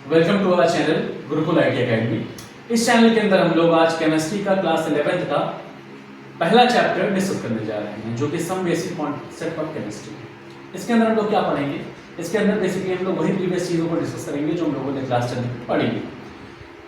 Welcome to our channel Gurukul IT academy. इस चैनल के अंदर हम लोग आज केमिस्ट्री का क्लास 11th का पहला चैप्टर डिस्कस करने जा रहे हैं, जो कि some basic concept of chemistry. इसके अंदर हम लोग क्या पढ़ेंगे? इसके अंदर बेसिकली हम लोग वही प्रीवियस चीज़ों को डिस्कस करेंगे जो हम लोगों ने क्लास 10 में पढ़ी है,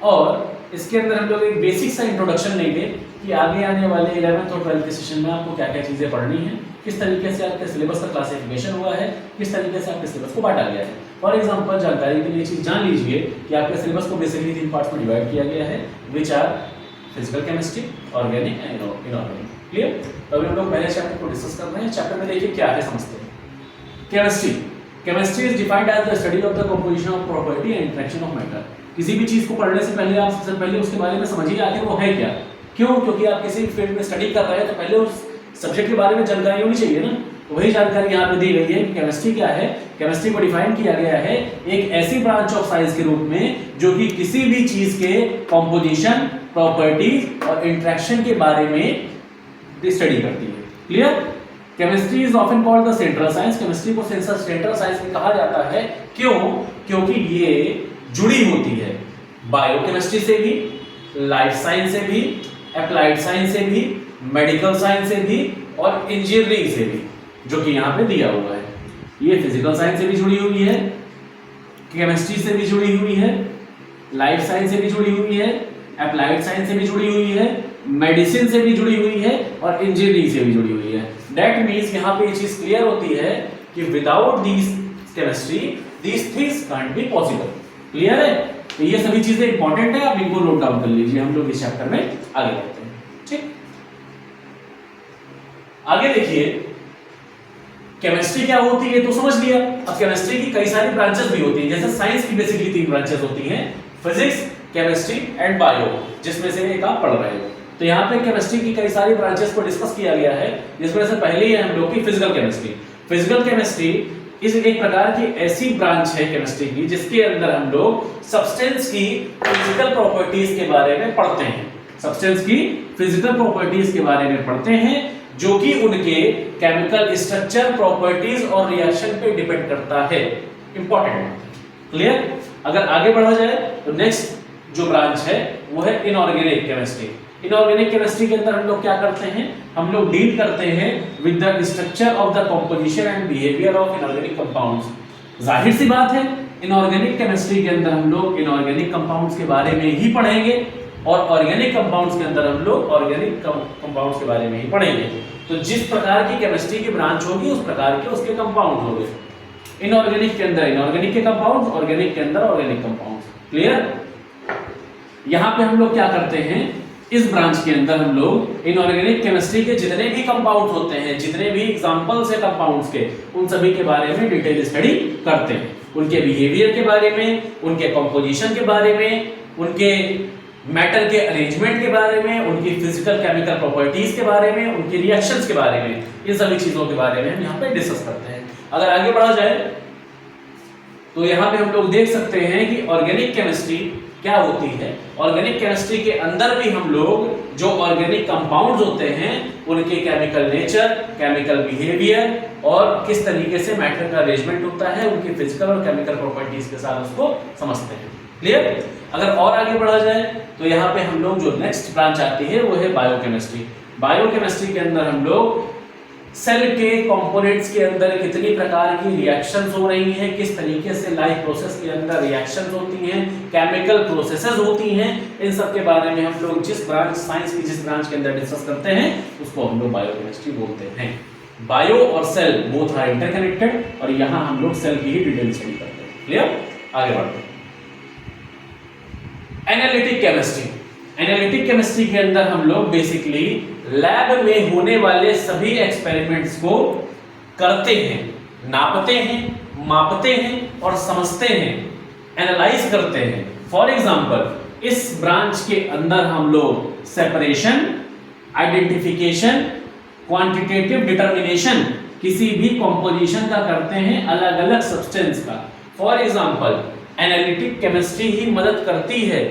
और इसके अंदर हम लोग एक बेसिक सा इंट्रोडक्शन लेंगे कि आगे आने वाले 11th और 12th के सेशन में आपको क्या क्या चीज़ें पढ़नी है, किस तरीके से आपके सिलेबस का क्लासिफिकेशन हुआ है, किस तरीके से आपके सिलेबस को बांटा गया है। फॉर एग्जांपल, जानकारी के लिए चीज़ जान लीजिए कि आपके सिलेबस को बेसिकली 3 पार्ट्स में डिवाइड किया गया है, which are physical chemistry, organic and inorganic. Clear? तो अभी हम लोग पहले चैप्टर को डिस्कस कर रहे हैं। चैप्टर में देखिए क्या है, समझते हैं। Chemistry is defined as the study of the composition of property and interaction of matter. किसी भी चीज को पढ़ने से पहले आप सबसे पहले उसके बारे में समझिए आखिर वो है क्या। क्यों? क्योंकि आप किसी फील्ड में स्टडी कर रहे हैं तो पहले उस सब्जेक्ट के बारे में जानकारी होनी चाहिए ना। तो वही जानकारी यहाँ पे दी गई है कि केमिस्ट्री क्या है। केमिस्ट्री को डिफाइन किया गया है एक ऐसी ब्रांच ऑफ साइंस के रूप में जो कि किसी भी चीज के कंपोजिशन, प्रॉपर्टीज और इंटरेक्शन के बारे में स्टडी करती है। Clear? Chemistry is often called the central science. Chemistry को सेंट्रल साइंस में कहा जाता है। क्यों? क्योंकि ये जुड़ी होती है बायोकेमिस्ट्री से भी, लाइफ साइंस से भी, अप्लाइड साइंस से भी, मेडिकल साइंस से भी और इंजीनियरिंग से भी, जो कि यहाँ पे दिया हुआ है। ये फिजिकल साइंस से भी जुड़ी हुई है, केमिस्ट्री से भी जुड़ी हुई है, लाइफ साइंस से भी जुड़ी हुई है, अप्लाइड साइंस से भी जुड़ी हुई है, मेडिसिन से भी जुड़ी हुई है और इंजीनियरिंग से भी जुड़ी हुई है। दैट मीन्स यहाँ पे ये चीज क्लियर होती है कि without this chemistry this things can't be possible. Clear है? तो ये सभी चीजें इंपॉर्टेंट है, आप इनको नोट डाउन कर लीजिए। हम लोग इस चैप्टर में आगे बढ़ते हैं। ठीक, आगे देखिए केमिस्ट्री क्या होती है तो समझ लिया। अब केमिस्ट्री की कई सारी ब्रांचेस भी होती हैं। जैसे साइंस की बेसिकली 3 ब्रांचेस होती हैं, फिजिक्स, केमिस्ट्री एंड बायो, जिसमें से एक आप पढ़ रहे हो। तो यहाँ पे केमिस्ट्री की कई सारी ब्रांचेस को डिस्कस किया गया है, जिसमें से पहली है हम लोग की फिजिकल केमिस्ट्री। फिजिकल केमिस्ट्री इस एक प्रकार की ऐसी ब्रांच है केमिस्ट्री की जिसके अंदर हम लोग सब्सटेंस की फिजिकल प्रॉपर्टीज के बारे में पढ़ते हैं। सब्सटेंस की फिजिकल प्रॉपर्टीज के बारे में पढ़ते हैं, जो कि उनके केमिकल स्ट्रक्चर, प्रॉपर्टीज और रिएक्शन पे डिपेंड करता है। इंपॉर्टेंट। क्लियर? अगर आगे बढ़ा जाए तो नेक्स्ट जो ब्रांच है वो है इनऑर्गेनिक केमिस्ट्री। इनऑर्गेनिक केमिस्ट्री के अंदर हम लोग क्या करते हैं? हम लोग डील करते हैं with the structure of the composition and behaviour of inorganic compounds. जाहिर सी बात है, इनऑर्गेनिक केमिस्ट्री के अंदर हम लोग इनऑर्गेनिक कंपाउंड्स के बारे में ही पढ़ेंगे और ऑर्गेनिक कंपाउंड्स के अंदर हम लोग ऑर्गेनिक कंपाउंड्स के बारे में ही पढ़ेंगे। तो जिस प्रकार की केमिस्ट्री की ब्रांच होगी उस प्रकार के उसके कंपाउंड होंगे। इनऑर्गेनिक के अंदर इनऑर्गेनिक के कंपाउंड्स, ऑर्गेनिक के अंदर ऑर्गेनिक कंपाउंड्स। क्लियर? यहाँ पे हम लोग क्या करते हैं, इस ब्रांच के अंदर हम लोग इनऑर्गेनिक केमिस्ट्री के जितने भी कंपाउंड्स होते हैं, जितने भी एग्जांपल्स है कंपाउंड्स के, उन सभी के बारे में डिटेल स्टडी करते हैं। उनके बिहेवियर के बारे में, उनके कंपोजिशन के बारे में, उनके मैटर के अरेंजमेंट के बारे में, उनकी फिजिकल केमिकल प्रॉपर्टीज के बारे में, उनकी रिएक्शंस के बारे में, इन सभी चीजों के बारे में हम यहाँ पे डिस्कस करते हैं। अगर आगे बढ़ा जाए तो यहाँ पे हम लोग देख सकते हैं कि ऑर्गेनिक केमिस्ट्री क्या होती है। ऑर्गेनिक केमिस्ट्री के अंदर भी हम लोग जो ऑर्गेनिक कंपाउंड्स होते हैं उनके केमिकल नेचर, केमिकल बिहेवियर और किस तरीके से मैटर का अरेंजमेंट होता है, उनकी फिजिकल और केमिकल प्रॉपर्टीज के साथ उसको समझते हैं। क्लियर? अगर और आगे बढ़ा जाए तो यहाँ पे हम लोग जो नेक्स्ट ब्रांच आती है वो है बायोकेमिस्ट्री। बायोकेमिस्ट्री के अंदर हम लोग सेल के कंपोनेंट्स के अंदर कितनी प्रकार की रिएक्शंस हो रही हैं, किस तरीके से लाइफ प्रोसेस के अंदर रिएक्शंस होती हैं, केमिकल प्रोसेसेस होती हैं, इन सब के बारे में हम लोग जिस ब्रांच साइंस की जिस ब्रांच के अंदर डिस्कस करते हैं उसको हम लोग बायोकेमिस्ट्री बोलते हैं। बायो और सेल बोथ आर इंटरकनेक्टेड और यहाँ हम लोग सेल की ही डिटेल स्टडी करते हैं। क्लियर? आगे बढ़ते हैं। Analytic chemistry. एनालिटिक केमिस्ट्री के अंदर हम लोग बेसिकली लैब में होने वाले सभी एक्सपेरिमेंट्स को करते हैं, नापते हैं, मापते हैं और समझते हैं, एनालाइज करते हैं। फॉर एग्जांपल, इस ब्रांच के अंदर हम लोग सेपरेशन, आइडेंटिफिकेशन, क्वांटिटेटिव डिटर्मिनेशन किसी भी कंपोजिशन का करते हैं, अलग अलग सब्सटेंस का। फॉर एग्जांपल, एनालिटिक केमिस्ट्री ही मदद करती है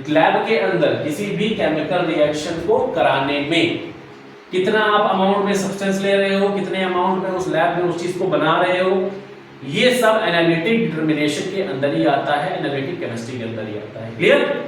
लैब के अंदर किसी भी केमिकल रिएक्शन को कराने में। कितना आप अमाउंट में सब्सटेंस ले रहे हो, कितने अमाउंट में उस लैब में उस चीज को बना रहे हो, ये सब एनालिटिक डिटर्मिनेशन के अंदर ही आता है, एनालिटिक केमिस्ट्री के अंदर ही आता है। क्लियर?